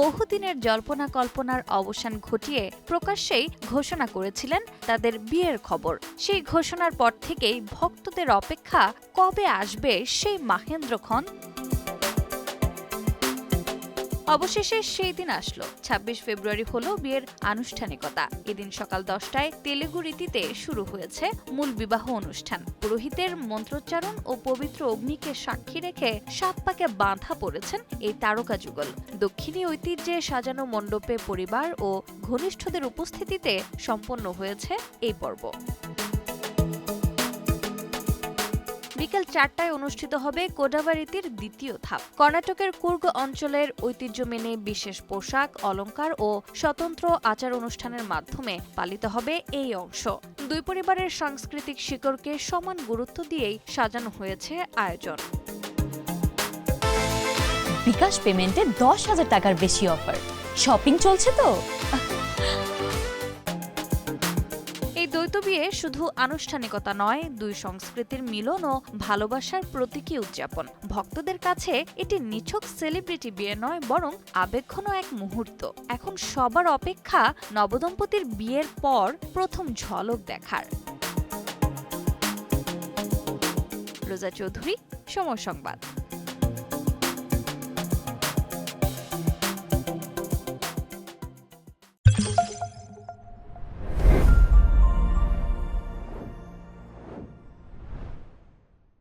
বহুদিনের জল্পনা কল্পনার অবসান ঘটিয়ে প্রকাশ্যেই ঘোষণা করেছিলেন তাদের বিয়ের খবর। সেই ঘোষণার পর থেকেই ভক্তদের অপেক্ষা কবে আসবে সেই মাহেন্দ্রক্ষণ। অবশেষে সেই দিন আসলো। ২৬ ফেব্রুয়ারি হলো বিয়ের আনুষ্ঠানিকতা। এদিন সকাল ১০টায় তেলেগু রীতিতে শুরু হয়েছে মূল বিবাহ অনুষ্ঠান। পুরোহিতের মন্ত্রোচ্চারণ ও পবিত্র অগ্নিকে সাক্ষী রেখে ৭ পাকে বাঁধা পড়েছেন এই তারকা যুগল। দক্ষিণী ঐতিহ্যে সাজানো মণ্ডপে পরিবার ও ঘনিষ্ঠদের উপস্থিতিতে সম্পন্ন হয়েছে এই পর্ব। বিকেল ৪টায় অনুষ্ঠিত হবে কোডাবা রীতির দ্বিতীয় ধাপ। কর্ণাটকের কুর্গ অঞ্চলের ঐতিহ্য মেনে বিশেষ পোশাক, অলংকার ও স্বতন্ত্র আচার অনুষ্ঠানের মাধ্যমে পালিত হবে এই অংশ। দুই পরিবারের সাংস্কৃতিক শিকড়কে সমান গুরুত্ব দিয়েই সাজানো হয়েছে আয়োজন। বিকাশ পেমেন্টে ১০,০০০ টাকার বেশি অফার। শপিং চলছে তো। এই দ্বৈত বিয়ে শুধু আনুষ্ঠানিকতা নয়, দুই সংস্কৃতির মিলন ও ভালোবাসার প্রতীকী উদযাপন। ভক্তদের কাছে এটি নিছক সেলিব্রিটি বিয়ে নয়, বরং আবেগঘন এক মুহূর্ত। এখন সবার অপেক্ষা নবদম্পতির বিয়ের পর প্রথম ঝলক দেখার। রোজা চৌধুরী, সময় সংবাদ।